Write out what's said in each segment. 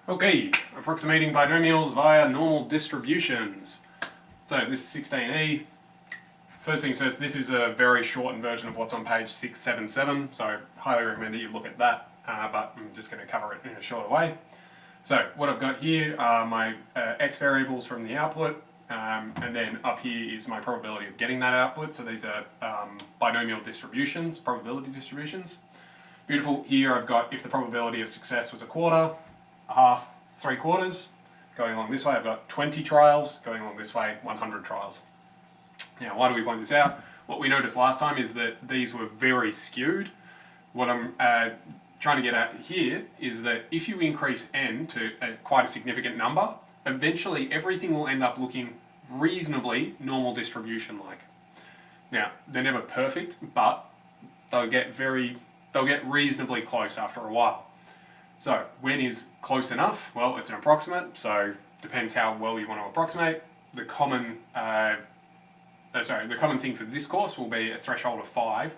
Okay, approximating binomials via normal distributions. So this is 16E. First things first, this is a very shortened version of what's on page 677, so I highly recommend that you look at that, but I'm just going to cover it in a shorter way. So what I've got here are my x variables from the output, and then up here is my probability of getting that output. So these are binomial distributions, probability distributions. Beautiful. Here I've got if the probability of success was a quarter, a half, 3/4. Going along this way, I've got 20 trials. Going along this way, 100 trials. Now, why do we point this out? What we noticed last time is that these were very skewed. What I'm trying to get at here is that if you increase n to quite a significant number, eventually everything will end up looking reasonably normal distribution-like. Now, they're never perfect, but they'll get reasonably close after a while. So when is close enough? Well, it's an approximate, so depends how well you want to approximate. The common thing for this course will be a threshold of 5,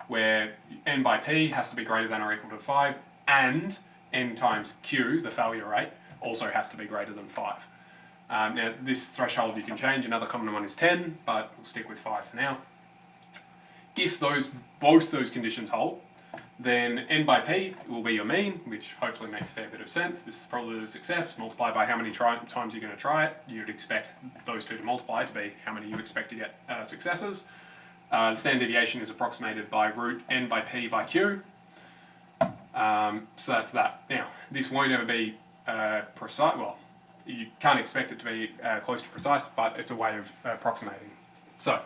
where n by p has to be greater than or equal to 5, and n times q, the failure rate, also has to be greater than 5. Now, this threshold you can change. Another common one is 10, but we'll stick with 5 for now. If both those conditions hold, then n by p will be your mean, which hopefully makes a fair bit of sense. This is probability of success multiplied by how many times you're going to try it. You'd expect those two to multiply to be how many you expect to get successes. The standard deviation is approximated by root n by p by q. So that's that. Now, this won't ever be precise. Well, you can't expect it to be close to precise, but it's a way of approximating. So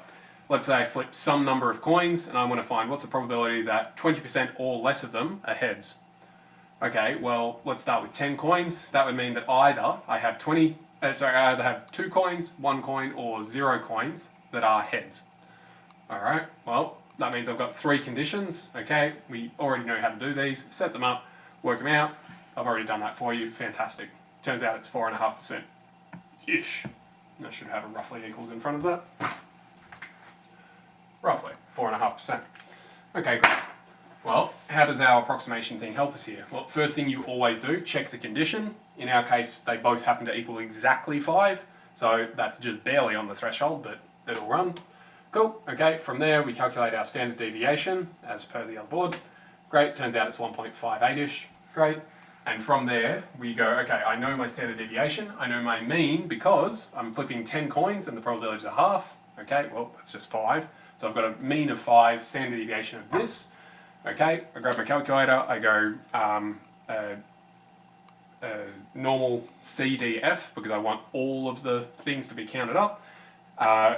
let's say I flip some number of coins and I want to find what's the probability that 20% or less of them are heads. Okay, well, let's start with 10 coins. That would mean that either I have 2 coins, 1 coin, or 0 coins that are heads. Alright, well, that means I've got 3 conditions. Okay, we already know how to do these. Set them up, work them out. I've already done that for you. Fantastic. Turns out it's 4.5%. Ish. I should have a roughly equals in front of that. Roughly 4.5%. Okay, great. Well, how does our approximation thing help us here? Well, first thing you always do, check the condition. In our case, they both happen to equal exactly 5, so that's just barely on the threshold, but it'll run. Cool, okay, from there we calculate our standard deviation as per the other board. Great, turns out it's 1.58-ish, great. And from there we go, okay, I know my standard deviation, I know my mean because I'm flipping 10 coins and the probability is a half. Okay, well, that's just 5. So I've got a mean of 5, standard deviation of this. Okay, I grab my calculator, I go normal CDF because I want all of the things to be counted up.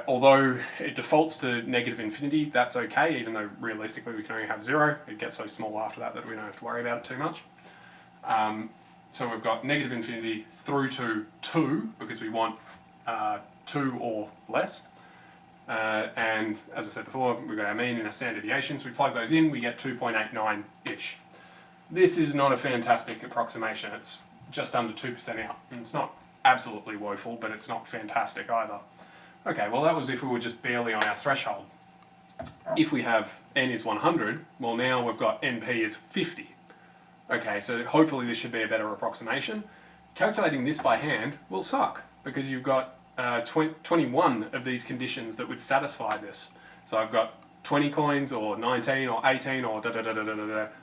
Although it defaults to negative infinity, that's okay, even though realistically we can only have 0. It gets so small after that that we don't have to worry about it too much. So we've got negative infinity through to 2 because we want 2 or less. And as I said before, we've got our mean and our standard deviations. We plug those in, we get 2.89-ish. This is not a fantastic approximation. It's just under 2% out. And it's not absolutely woeful, but it's not fantastic either. Okay, well that was if we were just barely on our threshold. If we have n is 100, well now we've got np is 50. Okay, so hopefully this should be a better approximation. Calculating this by hand will suck, because you've got 21 of these conditions that would satisfy this. So I've got 20 coins, or 19, or 18, or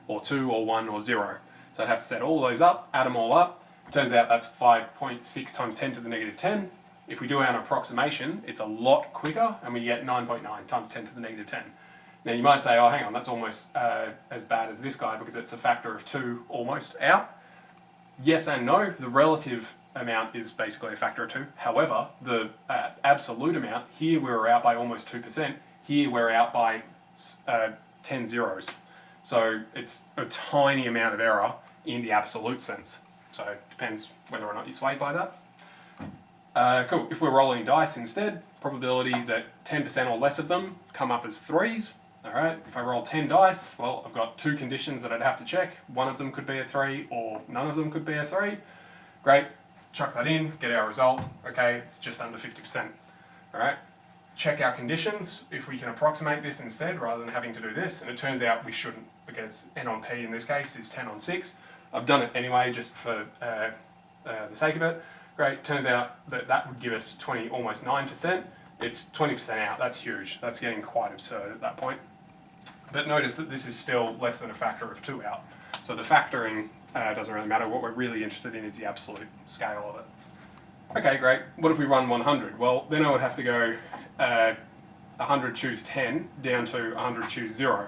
or 2, or 1, or 0. So I'd have to set all those up, add them all up. Turns out that's 5.6 times 10 to the negative 10. If we do an approximation, it's a lot quicker, and we get 9.9 times 10 to the negative 10. Now you might say, oh hang on, that's almost as bad as this guy because it's a factor of 2 almost out. Yes and no, the relative amount is basically a factor of 2. However, the absolute amount, here we're out by almost 2%, here we're out by 10 zeros. So it's a tiny amount of error in the absolute sense. So it depends whether or not you're swayed by that. Cool, if we're rolling dice instead, probability that 10% or less of them come up as 3s. Alright, if I roll 10 dice, well, I've got 2 conditions that I'd have to check. One of them could be a 3, or none of them could be a 3. Great, chuck that in, get our result. Okay, it's just under 50%. Alright, check our conditions. If we can approximate this instead, rather than having to do this, and it turns out we shouldn't, because n on p in this case is 10 on 6. I've done it anyway, just for the sake of it. Great, turns out that that would give us almost 9%. It's 20% out, that's huge. That's getting quite absurd at that point. But notice that this is still less than a factor of 2 out. So the factoring doesn't really matter. What we're really interested in is the absolute scale of it. Okay, great. What if we run 100? Well, then I would have to go 100 choose 10 down to 100 choose 0.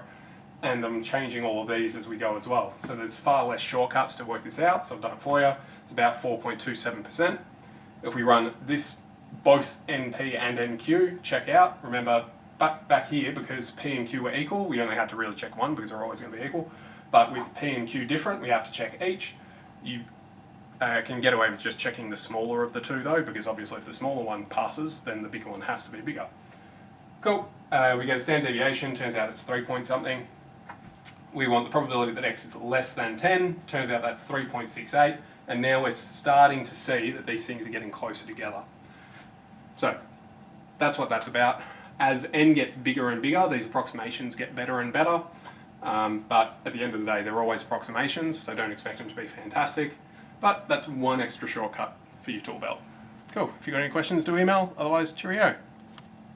And I'm changing all of these as we go as well. So there's far less shortcuts to work this out, so I've done it for you. It's about 4.27%. If we run this, both NP and NQ, check out. Remember, back here, because P and Q are equal, we only had to really check one because they're always going to be equal. But with P and Q different, we have to check each. You can get away with just checking the smaller of the two though, because obviously if the smaller one passes, then the bigger one has to be bigger. Cool. We get a standard deviation, turns out it's 3 point something. We want the probability that x is less than 10, turns out that's 3.68, and now we're starting to see that these things are getting closer together. So that's what that's about. As n gets bigger and bigger, these approximations get better and better, but at the end of the day, they're always approximations, so don't expect them to be fantastic, but that's one extra shortcut for your tool belt. Cool. If you've got any questions, do email, otherwise cheerio.